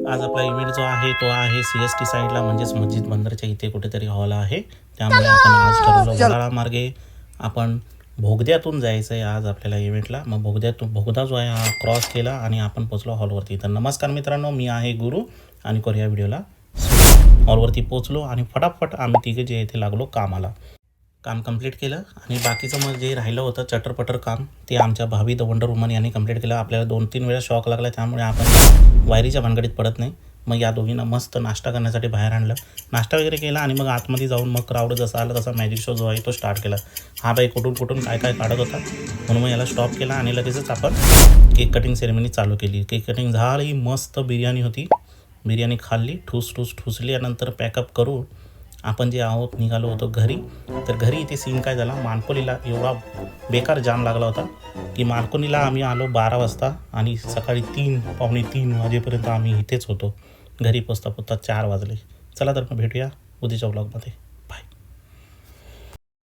आज आपला इव्हेंट जो आहे तो आहे CST साईडला, म्हणजेच मस्जिद बंदरच्या इथे कुठेतरी हॉल आहे. त्यामुळे आपण आज ठरवलं वडाळा मार्गे आपण भोगद्यातून जायचं आहे आज आपल्याला इव्हेंटला. मग भोगदा जो आहे हा क्रॉस केला आणि आपण पोचलो हॉलवरती. तर नमस्कार मित्रांनो, मी आहे गुरु आणि करूया व्हिडिओला. हॉलवरती पोचलो आणि फटाफट आम्ही तिघे जे इथे लागलो कामाला. काम कंप्लीट केलं आणि बाकीचं मग जे राहिलं होतं चटरपटर काम ते आमच्या भावी द वंडर वुमन यांनी कंप्लीट केलं. आपल्याला 2-3 वेळा शॉक लागला, त्यामुळे आपण वायरीच्या भानगडीत पडत नाही. मग या दोघींना मस्त नाश्ता करण्यासाठी बाहेर आणलं, नाश्ता वगैरे केला आणि मग आतमध्ये जाऊन मग क्राऊड जसा आला तसा मॅजिक शो जो आहे तो स्टार्ट केला. हा बाई कुठून काय काढत होता, म्हणून मग याला स्टॉप केला आणि लगेचच आपण केक कटिंग सेरेमनी चालू केली. केक कटिंग झाली, मस्त बिर्याणी होती, बिर्याणी खाल्ली, ठुसली आणि नंतर पॅकअप करून आपण जे आहोत निघालो होतो घरी. तर घरी इथे सीन काय झाला, मानकोलीला एवढा बेकार जाम लागला होता की मानकोलीला आम्ही आलो 12 वाजता आणि सकाळी 3-3:15 वाजेपर्यंत आम्ही इथेच होतो. घरी पोचता 4 वाजले. चला तर मग भेटूया उद्याच्या व्लॉगमध्ये.